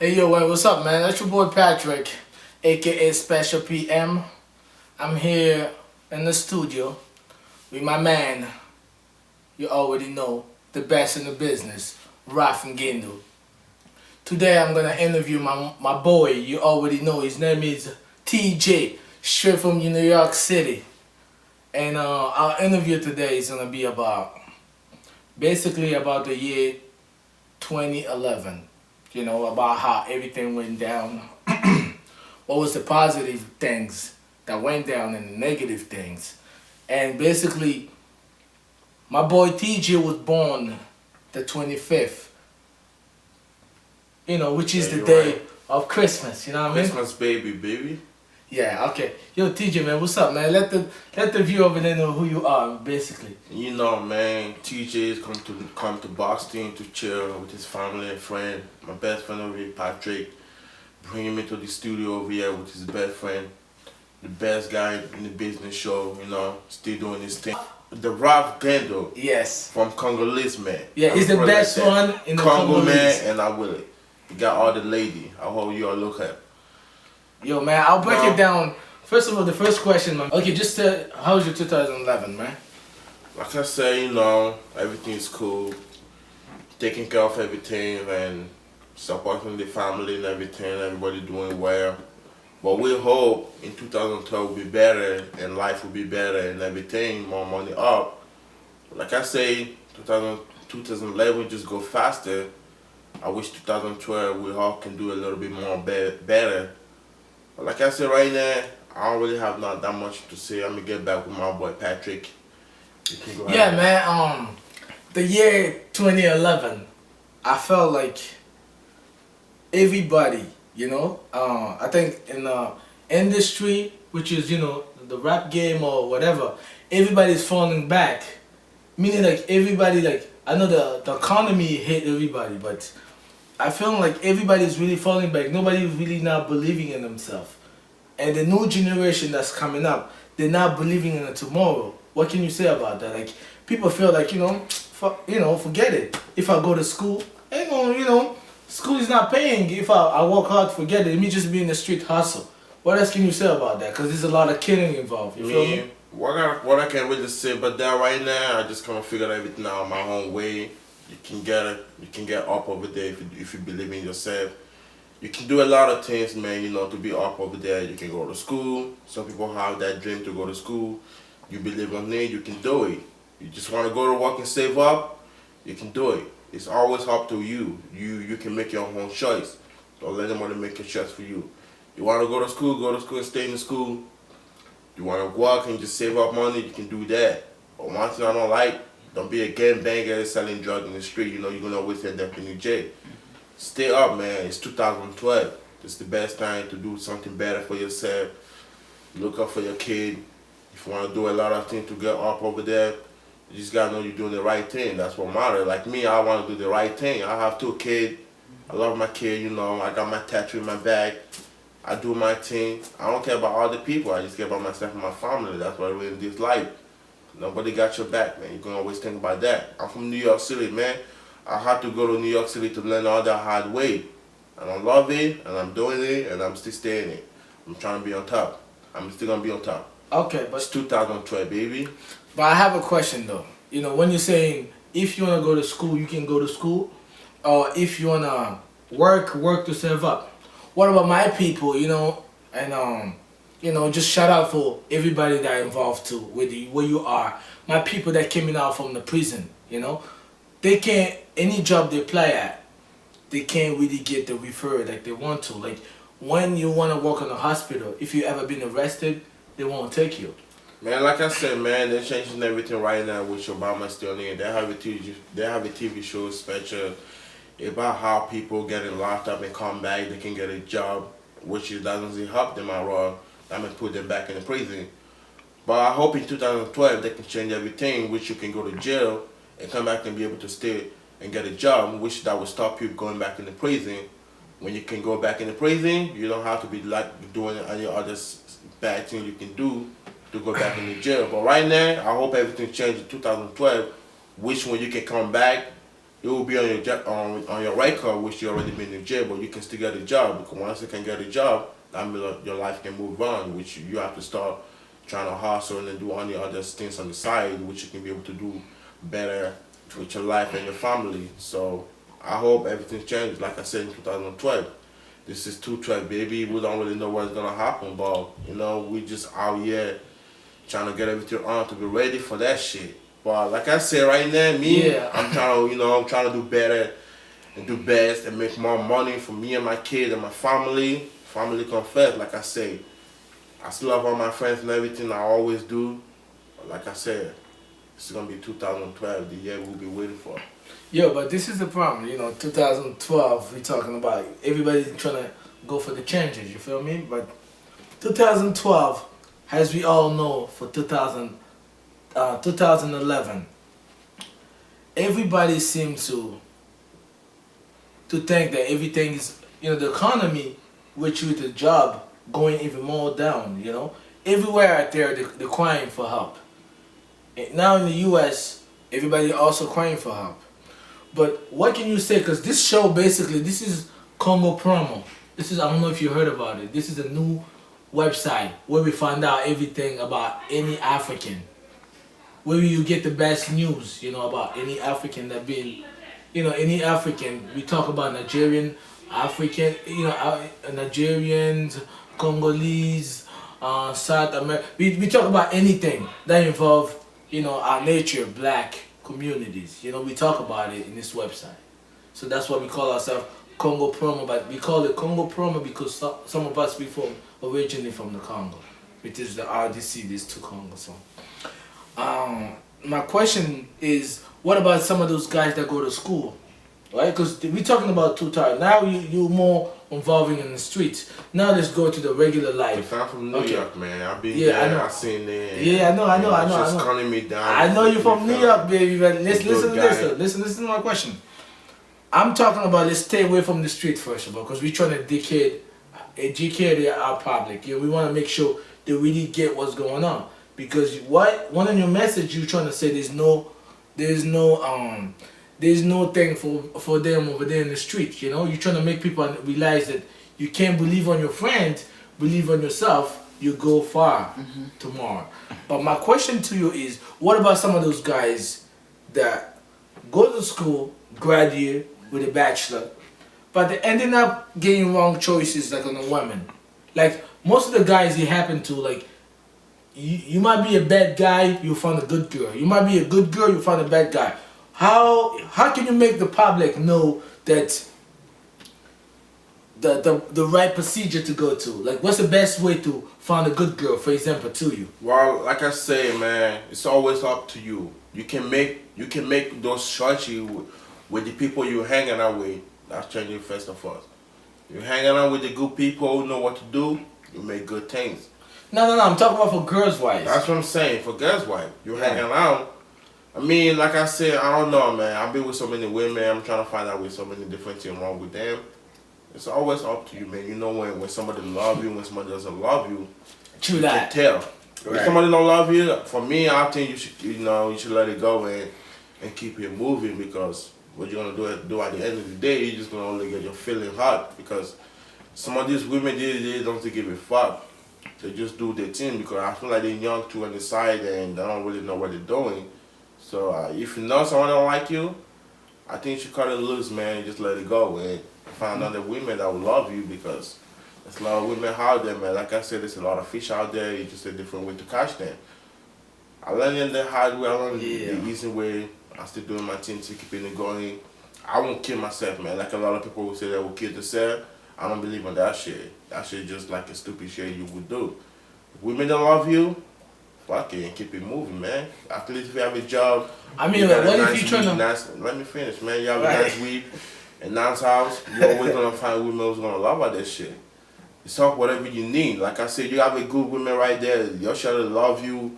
Hey yo, what's up, man? That's your boy Patrick, aka Special PM. I'm here in the studio with my man, you already know, the best in the business, Raf Ngindu. Today I'm gonna interview my boy, you already know, his name is TJ, straight from New York City. And our interview today is gonna be basically about the year 2011. You know, about how everything went down. What was the positive things that went down and the negative things. And basically, my boy TJ was born the 25th, which is Yeah, the you're day right. of Christmas, you know what I mean? Christmas baby. Yeah, okay. Yo, TJ, man, what's up, man? Let the viewer over there know who you are, basically. You know, man, TJ's come to Boston to chill with his family and friend. My best friend over here, Patrick, bringing me to the studio over here with his best friend, the best guy in the business show. Still doing his thing. The Ralph Gendo Yes. from Congolese man. Yeah, he's the best one in the Congo Congolese. man, and I will it. You got all the lady. I hope you all look at. Yo, man, I'll break it down. First of all, the first question, man. Okay, just how was your 2011, man? Like I say, everything's cool. Taking care of everything and supporting the family and everything. Everybody doing well. But we hope in 2012 will be better and life will be better and everything, more money up. Like I say, 2011 just go faster. I wish 2012 we all can do a little bit more better. But like I said right now, I don't really have not that much to say. I'm gonna get back with my boy Patrick. You can go Yeah, ahead. man. The year 2011, I felt like everybody, I think in the industry, which is the rap game or whatever, everybody's falling back. Meaning like everybody, like I know the economy hit everybody, but I feel like everybody's really falling back. Nobody's really not believing in themselves. And the new generation that's coming up, they're not believing in it tomorrow. What can you say about that? Like people feel like forget it. If I go to school, ain't gonna, school is not paying. If I work hard, forget it. Let me just be in the street hustle. What else can you say about that? Because there's a lot of killing involved. You feel me? What I can really say about that right now, I just kind of figured everything out my own way. You can get it. You can get up over there if you believe in yourself. You can do a lot of things, man, to be up over there. You can go to school. Some people have that dream to go to school. You believe on it, you can do it. You just want to go to work and save up, you can do it. It's always up to you. You can make your own choice. Don't let anybody make a choice for you. You want to go to school and stay in the school. You want to work and just save up money, you can do that. But one thing I don't like, don't be a gangbanger selling drugs in the street. You're going to always end up in the jail. Stay up, man. It's 2012. It's the best time to do something better for yourself. Look up for your kid. If you want to do a lot of things to get up over there, you just got to know you're doing the right thing. That's what matters. Like me, I want to do the right thing. I have 2 kids. I love my kid, I got my tattoo in my bag. I do my thing. I don't care about other people. I just care about myself and my family. That's what I really in this life. Nobody got your back, man. You can always think about that. I'm from New York City, man. I had to go to New York City to learn all the hard way. And I love it, and I'm doing it, and I'm still staying it. I'm trying to be on top. I'm still going to be on top. Okay, It's 2012, baby. but I have a question though. When you're saying if you wanna go to school, you can go to school, or if you wanna work to save up. What about my people? And just shout out for everybody that involved too, where you are. My people that came out from the prison. They can't any job they apply at, they can't really get the referral like they want to. Like when you wanna work in a hospital, if you ever been arrested, they won't take you. Man, like I said, man, they're changing everything right now with Obama still in. They have a TV show special about how people getting locked up and come back, they can get a job, which it doesn't help them at all. That may put them back in the prison. But I hope in 2012 they can change everything, which you can go to jail and come back and be able to stay and get a job, which that will stop you going back in the prison. When you can go back in the prison, you don't have to be like doing any other bad thing you can do to go back in the jail. But right now, I hope everything changes in 2012, which when you can come back it will be on your on your record, which you already been in jail, but you can still get a job because once you can get a job, that means your life can move on. Which you have to start trying to hustle and then do any other things on the side, which you can be able to do better with your life and your family. So I hope everything changes. Like I said in 2012, this is 212, baby. We don't really know what's gonna happen, but you know we just out here trying to get everything on to be ready for that shit. But like I said, right now, me, Yeah. I'm trying to, I'm trying to do better and do best and make more money for me and my kids and my family. Family come first, like I say. I still love all my friends and everything. I always do. But like I said, it's gonna be 2012, the year we'll be waiting for. Yo, but this is the problem. 2012. We talking about everybody's trying to go for the changes. You feel me? But 2012, as we all know, for 2011, everybody seems to think that everything is, the economy, which with the job going even more down, everywhere out there they're crying for help. And now in the U.S., everybody also crying for help. But what can you say? Because this show basically, this is Congo Promo. This is, I don't know if you heard about it. This is a new website where we find out everything about any African. Where you get the best news, about any African that been, any African. We talk about Nigerian, African, Nigerians, Congolese, South America. We talk about anything that involve, our nature, black communities. We talk about it in this website. So that's why we call ourselves Congo Promo, but we call it Congo Promo because some of us we originally from the Congo, which is the RDC, these two Congos. So. My question is, what about some of those guys that go to school, right? Because we're talking about two types. Now you're more involving in the streets. Now let's go to the regular life. If I'm from New York, man, I've been Yeah, there, I know. I've seen it. Yeah, I know. Just calling me down. I know you're from New York, baby. But listen to my question. I'm talking about, let's stay away from the street first of all, because we're trying to educate our public. We want to make sure they really get what's going on. Because one in your message you're trying to say there's no thing for them over there in the street. You're trying to make people realize that you can't believe on your friends, believe on yourself. You go far tomorrow. But my question to you is, what about some of those guys that go to school, graduate with a bachelor, but they ended up getting wrong choices like on the women? Like most of the guys you happen to like. You might be a bad guy, you'll find a good girl. You might be a good girl, you'll find a bad guy. How can you make the public know that the right procedure to go to? Like, what's the best way to find a good girl, for example, to you? Well, like I say, man, it's always up to you. You can make those choices with the people you're hanging out with. That's changing first of all. You're hanging out with the good people who know what to do, you make good things. No, I'm talking about for girls' wives. That's what I'm saying, for girls' wife. You're hanging out. I mean, like I said, I don't know, man. I've been with so many women. I'm trying to find out with so many different things wrong with them. It's always up to you, man. You know when somebody loves you, when somebody doesn't love you. True you that. can tell. Right. If somebody don't love you, for me, I think you should let it go and keep it moving, because what you're gonna do at the end of the day, you're just gonna only get your feeling hurt, because some of these women they don't give a fuck. They just do their thing because I feel like they're young too on the side and they don't really know what they're doing. So if you know someone don't like you, I think you should cut it loose, man, and just let it go and find other women that will love you, because there's a lot of women out there, man. Like I said, there's a lot of fish out there. It's just a different way to catch them. I learned in the hard way. I learned the easy way. I'm still doing my thing to keep it going. I won't kill myself, man. Like a lot of people will say they will kill themselves. I don't believe in that shit. That shit just like a stupid shit you would do. If women don't love you, fuck it and keep it moving, man. At least if you have a job. I mean, what if you trying to... Let me finish, man. You have a nice week, a nice house. You're always going to find women who's going to love about that shit. It's all whatever you need. Like I said, you have a good woman right there. Your shit will love you.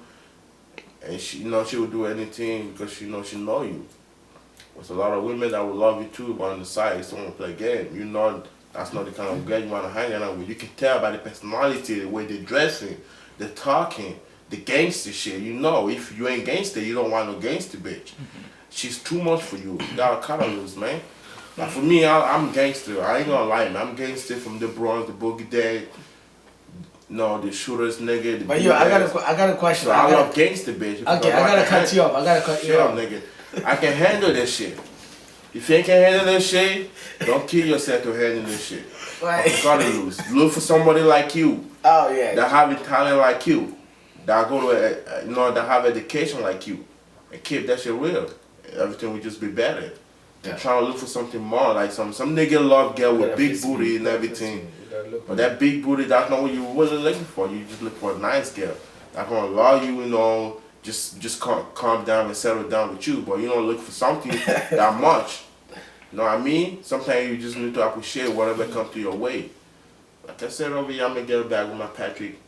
And she will do anything because she know you. There's a lot of women that will love you too, but on the side, someone play a game. That's not the kind of girl you want to hang out with. You can tell by the personality, the way they're dressing, they're talking. the gangster shit. You know, if you ain't gangster, you don't want no gangster bitch. She's too much for you. You gotta cut her loose, man. Like for me, I'm gangster. I ain't gonna lie, man. I'm gangster from the Bronx, the Boogie Dead. No, the shooters, nigga. The But yo, I got a question. So I love gangster, bitch. Okay, I gotta cut you off. I gotta cut you off, nigga. I can handle this shit. If you ain't can handle this shit, don't kill yourself to handle this shit. Right. Cut it loose. Look for somebody like you. Oh yeah. That have talent like you. That go to that have education like you, and keep that shit real. Everything will just be better. Yeah. Trying to look for something more, like some nigga love girl with big booty and everything. But that big booty, that's not what you really looking for. You just look for a nice girl. That's gonna allow you, just calm down and settle down with you. But you don't look for something that much. You know what I mean? Sometimes you just need to appreciate whatever comes to your way. Like I said over here, I'm gonna get it back with my Patrick,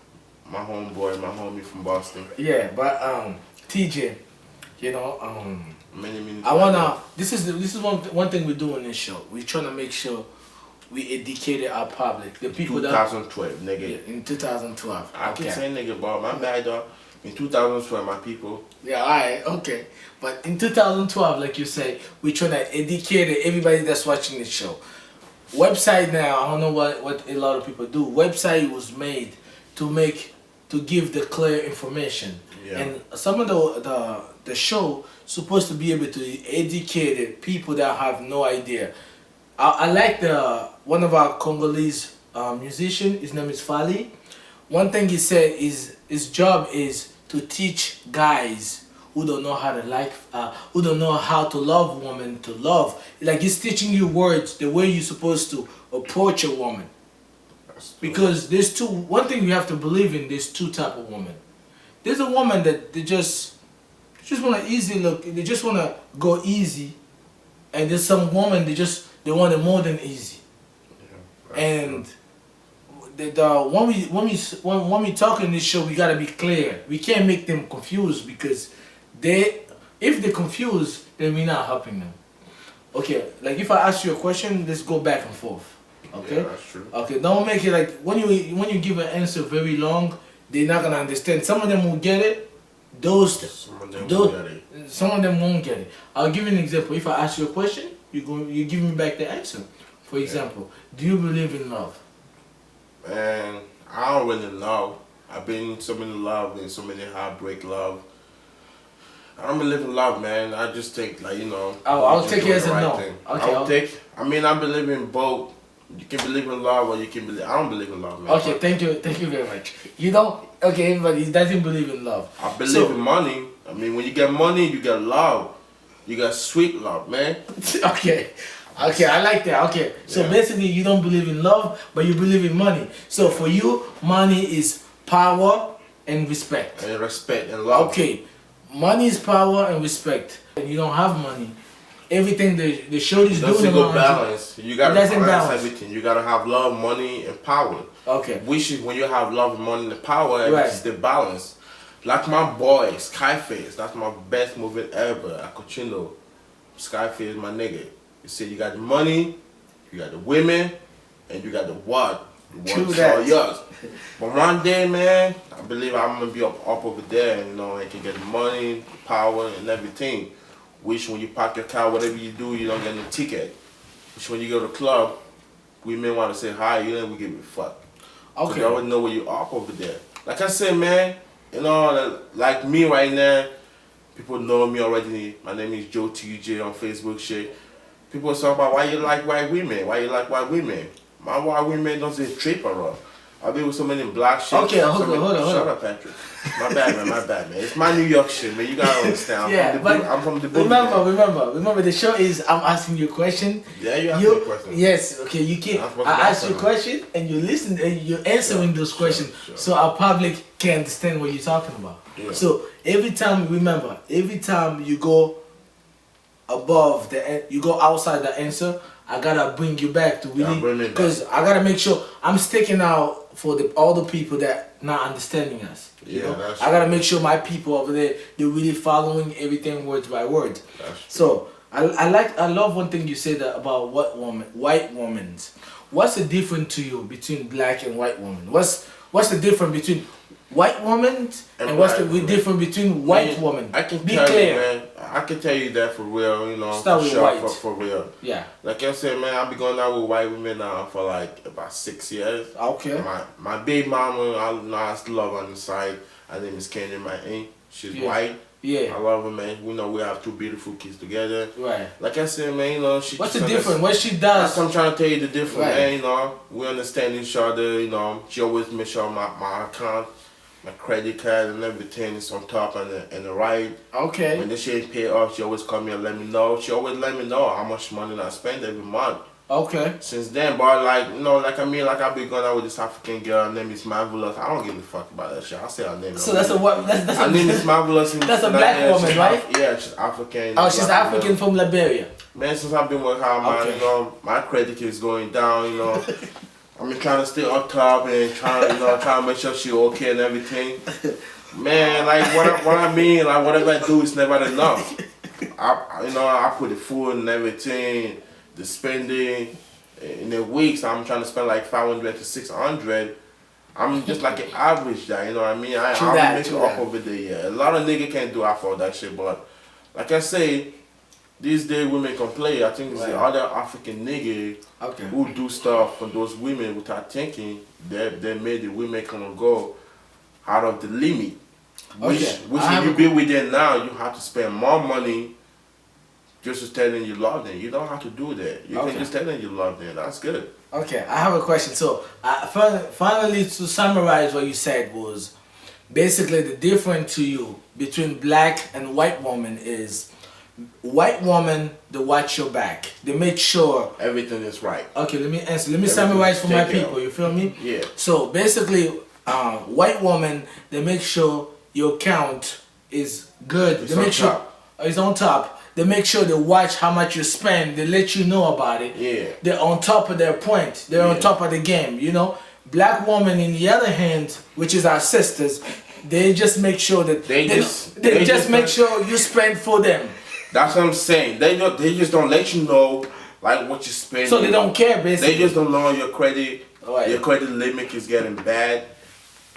my homeboy, my homie from Boston. Yeah, but TJ, I wanna. This is one thing we do on this show. We're trying to make sure we educated our public, the people 2012, nigga. Yeah, in 2012. I can say nigga, but my bad dog. In 2012, my people. Yeah, alright, okay. But in 2012, like you say, we're trying to educate everybody that's watching this show. Website now, I don't know what a lot of people do. Website was made to give the clear information. Yeah. And some of the show supposed to be able to educate people that have no idea. I like one of our Congolese musician. His name is Fali. One thing he said is his job is to teach guys who don't know how to who don't know how to love women to love. Like he's teaching you words, the way you're supposed to approach a woman. Because there's one thing you have to believe in, there's two type of women. There's a woman that they just want to easy look, they just want to go easy. And there's some woman they want it more than easy. Yeah, and when we talk in this show, we gotta be clear. We can't make them confused because if they're confused, then we're not helping them. Okay, like if I ask you a question, let's go back and forth. Okay? Yeah, that's true. Okay, don't make it like when you give an answer very long, they're not gonna understand. Some of them will get it. Some of them won't get it. I'll give you an example. If I ask you a question, you give me back the answer. For example, do you believe in love? Man, I don't really know. I've been in so many love and so many heartbreak love. I don't believe in love, man. I just think I'll take it as a no. Okay. I believe in both. You can believe in love or you can believe. I don't believe in love, man. Okay, thank you very much. You don't. Okay, everybody doesn't believe in love. I believe in money. I mean, when you get money, you get love. You got sweet love, man. Okay, I like that. Okay, so basically you don't believe in love, but you believe in money. So for you, money is power and respect. And respect and love. Okay, money is power and respect. And you don't have money. Everything the show is doing around balance. You gotta balance everything. You gotta have love, money, and power. Okay. Which is when you have love, money, and power, it's the balance. Like my boy, Skyface, that's my best movie ever. Acochino. Skyface, my nigga. You see, you got the money, you got the women, and you got the what? The one's all yours. But one day, man, I believe I'm gonna be up over there, and I can get the money, the power, and everything. Which when you park your car, whatever you do, you don't get no ticket. Which when you go to the club, we may want to say hi, you don't give a fuck. Okay. You already know where you are over there. Like I said, man, like me right now, people know me already. My name is Joe TJ on Facebook shit. People talk about why you like white women. Why you like white women? My white women don't say trip around. I've been with so many black shit. Okay, hold on. Shut up, Patrick. My bad, man. It's my New York shit, man. You gotta understand. I'm from the Remember, the show is I'm asking you a question. Yeah, you ask me a question. Yes, okay, you can. I ask you a question and you listen and you're answering those questions, so our public can understand what you're talking about. Yeah. So every time you go above you go outside the answer, I gotta bring you back to really, because I gotta make sure I'm sticking out for all the people that not understanding us. That's I gotta make sure my people over there, they're really following everything word by word. So I love one thing you said about white women. What's the difference to you between black and white women? What's the difference between white woman, and what's the difference between white woman? I can Be tell clear. you, man. I can tell you that for real, you know. Start with white. For real. Yeah. Like I said, man, I've been going out with white women now for like about 6 years. Okay. My baby mama, I still love her on the side. Her name is Candy, my aunt. She's white. Yeah. I love her, man. We know we have 2 beautiful kids together. Right. Like I said, man, you know, she. What's the difference? What What she does? That's I'm trying to tell you the difference, Right. man. You know, we understand each other. You know, she always make sure my account, my credit card, and everything is on top and the right. Okay. When the shit pay off, she always call me and let me know. She always let me know how much money I spend every month. Okay. Since then, but like, you know, like I be going out with this African girl. Her name is Mbangu. I don't give a fuck about that shit. I say her name. So that's a what? That's her name is Mbangu. That's a black woman, right? Yeah, she's African. Oh, she's African from Liberia. Man, since I've been with her, man, you know, my credit is going down. You know, I'm trying to stay up top and trying to make sure she's okay and everything. Man, like what I mean, like whatever I do is never enough. I put the food and everything. The spending in the weeks, I'm trying to spend like 500 to 600. I'm just like an average guy, you know what I mean? I make it up over the year. A lot of niggas can't do afford that shit, but like I say, these days women can play. I think it's the other African nigga who do stuff for those women without thinking. They made the women kind of go out of the limit. Which if you be with them now, you have to spend more money just to tell them you love them. You don't have to do that. You can just tell them you love them. That's good. Okay, I have a question. So, finally, to summarize what you said was, basically the difference to you between black and white woman is, white woman, they watch your back. They make sure everything is right. Okay, let me answer. Let me summarize for my people. You feel me? Yeah. So basically, white woman, they make sure your account is good. It's they make on sure top. It's on top. They make sure they watch how much you spend. They let you know about it. Yeah. They're on top of their point. They're on top of the game. You know, black woman, in the other hand, which is our sisters, they just make sure that they just make sure you spend for them. That's what I'm saying. They just don't let you know like what you spend. So they don't care, basically. They just don't know your credit. Your credit limit is getting bad.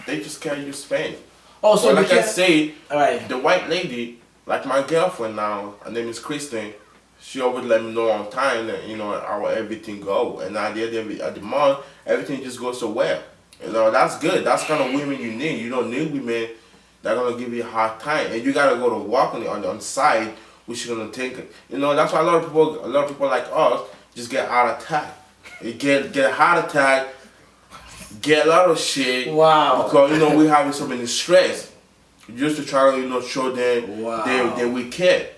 They just care you spend. Oh, so like I say, right. The white lady, like my girlfriend now, her name is Kristen. She always let me know on time that how everything go, and at the end of the month, everything just goes so well. That's good. That's kind of women you need. You don't need women that are gonna give you a hard time, and you gotta go to work on the side, which you're gonna take. That's why a lot of people like us just get heart attack. You get a heart attack, get a lot of shit. Wow. Because we having so many stress, just to try to show them that we care.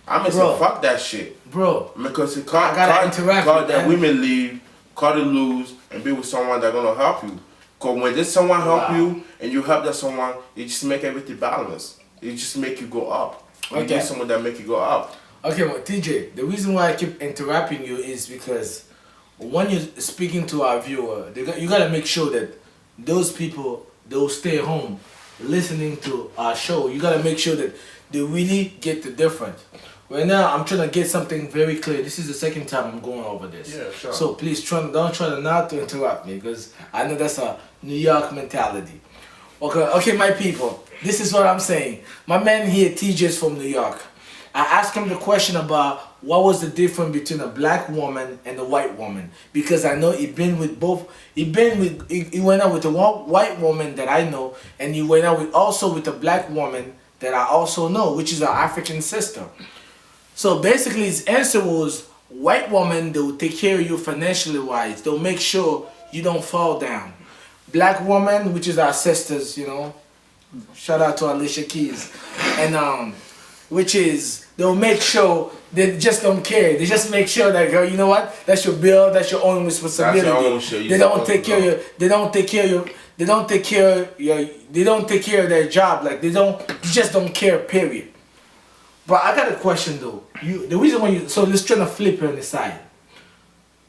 I'm gonna say fuck that shit, bro. Because it I gotta interact with that women leave, cut to lose, and be with someone that's gonna help you. Because when there's someone help you and you help that someone, it just make everything balanced. It just make you go up. You get someone that make you go up. Okay, well, TJ, the reason why I keep interrupting you is because when you're speaking to our viewer, you gotta make sure that those people, they'll stay home listening to our show. You gotta make sure that they really get the difference. Right now, I'm trying to get something very clear. This is the second time I'm going over this. Yeah, sure. So please don't try not to interrupt me, because I know that's a New York mentality. Okay, my people. This is what I'm saying. My man here, TJ, is from New York. I asked him the question about what was the difference between a black woman and a white woman, because I know he went out with a white woman that I know, and he went out also with a black woman that I also know, which is our African sister. So basically his answer was, white woman, they will take care of you financially wise. They'll make sure you don't fall down. Black woman, which is our sisters, shout out to Alicia Keys, and which is, they'll make sure they just don't care. They just make sure that, girl, you know what? That's your bill. That's your own responsibility. That's your own shit. They don't take care of you. They don't take care of you. They don't take care of your. They don't take care of their job. Like they just don't care. Period. But I got a question though. The reason why so let's try to flip it on the side.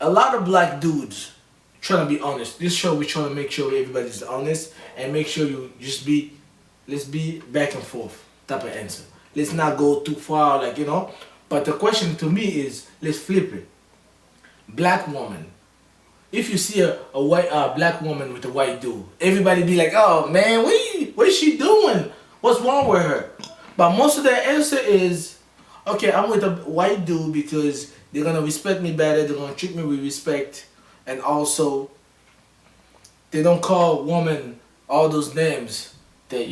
A lot of black dudes trying to be honest. This show we're trying to make sure everybody's honest and make sure you just let's be back and forth type of answer. Let's not go too far, But the question to me is, let's flip it. Black woman, if you see a white black woman with a white dude, everybody be like, "Oh man, what is she doing? What's wrong with her?" But most of the answer is, "Okay, I'm with a white dude because they're gonna respect me better. They're gonna treat me with respect, and also they don't call women all those names that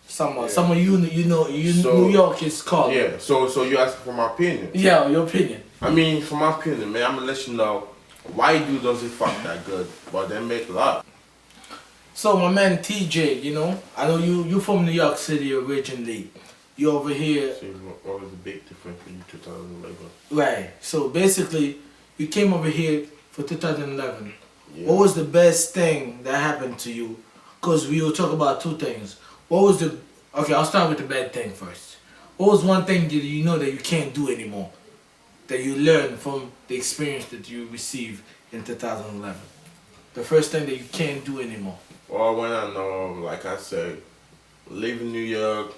some of New So York is called." yeah, so you asked for my opinion. Yeah, your opinion. I mean, for my opinion, man, I'm gonna let you know why dude doesn't fuck that good, but they make love. So my man TJ, I know you from New York City originally. You over here, See, what was the big difference for you 2011? right? So basically, you came over here for 2011. Yeah. What was the best thing that happened to you? Cause we will talk about two things. What was the Okay? I'll start with the bad thing first. What was one thing that you know that you can't do anymore? That you learned from the experience that you received in 2011. The first thing that you can't do anymore. Well, when I know, like I said, leaving New York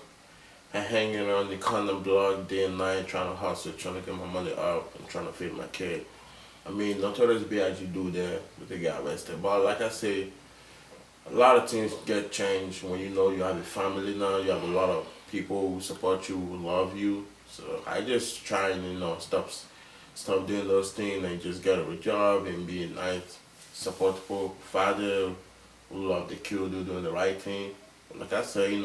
and hanging around the condom block day and night, trying to hustle, trying to get my money up, and trying to feed my kid. I mean, notorious B.I.G. do there, but they got arrested. But like I say, a lot of things get changed when you know you have a family now. You have a lot of people who support you, who love you. So I just try and stop doing those things and just get a job and be a nice, supportable father who love the kid, who doing the right thing. Like I say,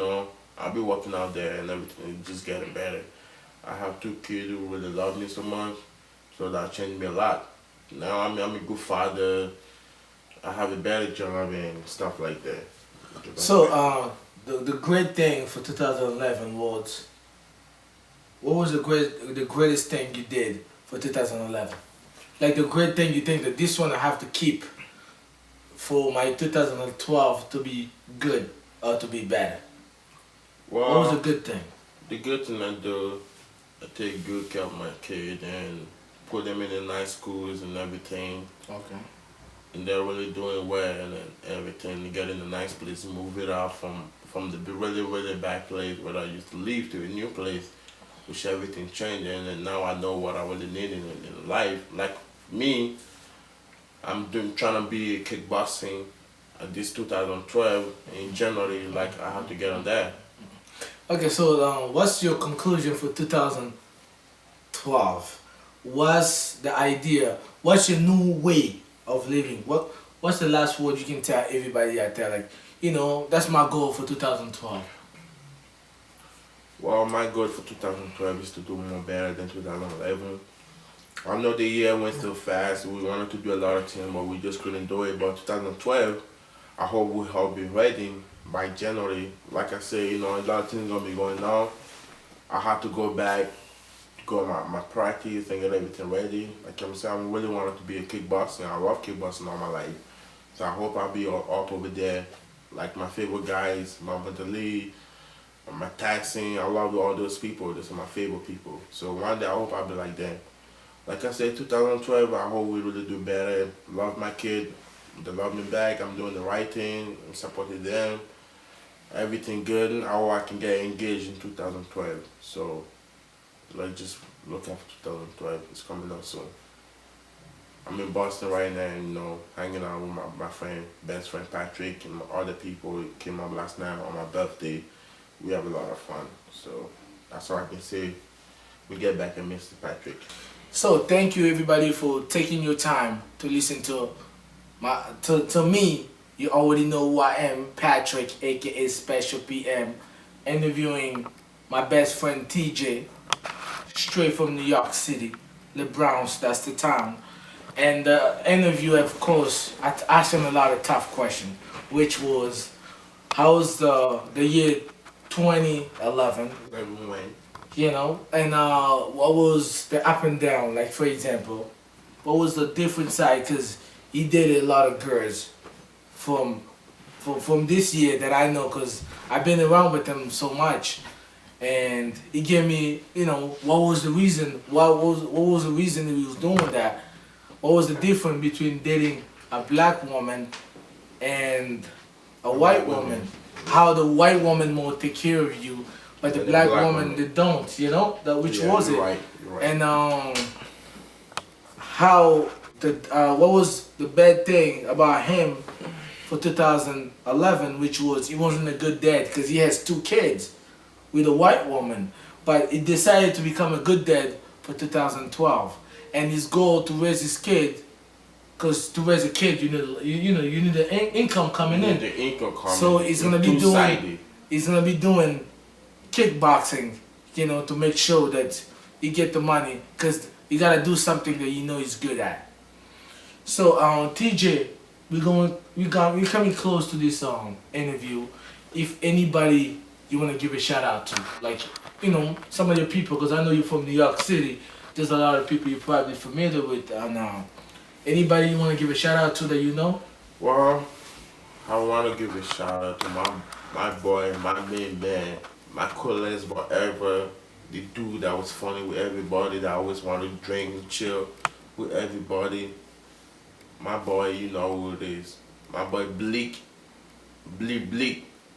I'll be working out there and everything, just getting better. I have two kids who really love me so much, so that changed me a lot. Now I'm a good father. I have a better job and stuff like that. So the great thing for 2011 was, what was the greatest thing you did for 2011? Like the great thing you think that this one I have to keep for my 2012 to be good or to be better. Well, What was the good thing? the good thing I do, I take good care of my kid and put them in the nice schools and everything. Okay. And they're really doing well and everything. They get in a nice place, move it out from the really, really bad place where I used to live to a new place, which everything changed. And then now I know what I really need in life. Like me, trying to be kickboxing at this 2012 in January. Like I have to get on that. Okay, so what's your conclusion for 2012? What's the idea? What's your new way of living? What's the last word you can tell everybody out there? Like, that's my goal for 2012. Well, my goal for 2012 is to do more better than 2011. I know the year went so fast. We wanted to do a lot of things, but we just couldn't do it. But 2012, I hope we all be ready by January. Like I say, a lot of things gonna be going on. I have to go back, go my practice and get everything ready. Like I'm saying, I really wanted to be a kickboxer. I love kickboxing all my life. So I hope I'll be up over there. Like my favorite guys, Muhammad Ali, my taxing. I love all those people. Those are my favorite people. So one day I hope I'll be like them. Like I said, 2012, I hope we really do better. Love my kid. They love me back. I'm doing the right thing. I'm supporting them. Everything good. And I hope I can get engaged in 2012. So let's just look after 2012. It's coming up soon. I'm in Boston right now, and, hanging out with my friend, best friend Patrick, and other people who came up last night on my birthday. We have a lot of fun. So that's all I can say. We get back and Mr. Patrick. So thank you everybody for taking your time to listen to me. You already know who I am, Patrick, aka Special PM, interviewing my best friend TJ, straight from New York City, the Bronx, that's the town. And the interview, of course, I asked him a lot of tough questions, which was, how's the year 2011? Everyone. And what was the up and down? Like, for example, what was the different side? Because he dated a lot of girls from this year that I know, because I've been around with him so much, and he gave me, what was the reason? What was the reason he was doing that? What was the difference between dating a black woman and a white woman? How the white woman more take care of you, but the black woman they don't. Which was it? You're right. And how What was the bad thing about him for 2011, which was he wasn't a good dad because he has 2 kids with a white woman, but he decided to become a good dad for 2012, and his goal to raise his kid, because to raise a kid you need an income coming in. The income coming. So he's gonna be doing kickboxing, to make sure that he get the money, because you gotta do something that he's good at. So TJ, we're coming close to this interview. If anybody you wanna give a shout out to, like some of your people, because I know you're from New York City. There's a lot of people you're probably familiar with, and anybody you wanna give a shout out to that you know? Well, I want to give a shout out to my boy, my main man, my coolest boy ever, the dude that was funny with everybody, that always wanted to drink and chill with everybody. My boy, you know who it is. My boy Bleak.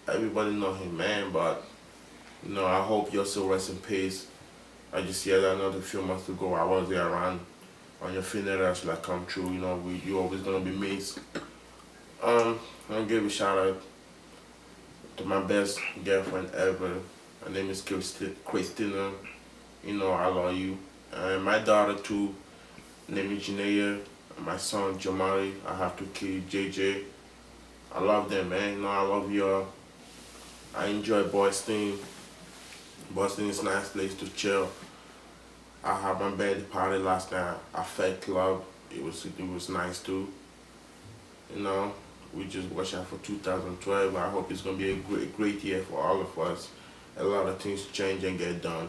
Everybody know him, man, but I hope you're still rest in peace. I just heard another few months ago, I was there around on your funeral, like come true, you always gonna be missed. I'm gonna give a shout out to my best girlfriend ever. Her name is Christina. I love you. And my daughter too, name is Janaea. And my son Jamari. I have 2 kids, JJ. I love them, man. I love y'all. I enjoy Boston. Boston is a nice place to chill. I had my birthday party last night at Fed Club. It was nice too. We just watch out for 2012. I hope it's gonna be a great year for all of us. A lot of things change and get done.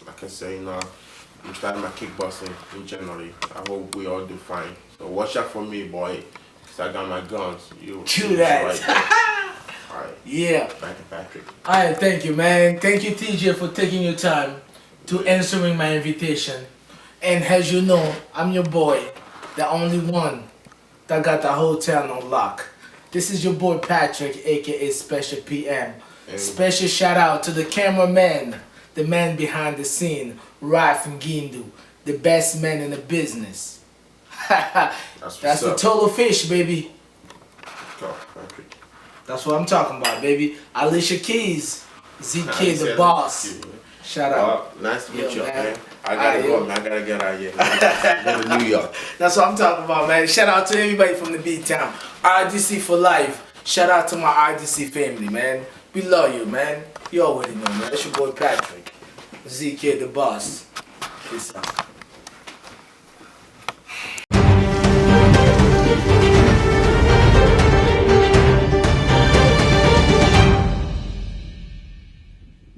Like I say, I'm starting my kickboxing in January. I hope we all do fine. So watch out for me, boy, because I got my guns. Do that. Right. Alright. Yeah. Thank you, Patrick. Alright, thank you, man. Thank you, TJ, for taking your time to answering my invitation. And as you know, I'm your boy, the only one that got the hotel on lock. This is your boy Patrick, aka Special PM. Hey. Special shout out to the cameraman, the man behind the scene, Raf Ngindu, the best man in the business. That's the total fish, baby. Go, Patrick. That's what I'm talking about, baby. Alicia Keys, ZK the boss. Shout out. Nice to meet you, man. man. I gotta go, man. I gotta get out of here. Go to New York. That's what I'm talking about, man. Shout out to everybody from the B-Town. RDC for life. Shout out to my RDC family, man. We love you, man. You already know, man. That's your boy Patrick. ZK the boss. Peace out.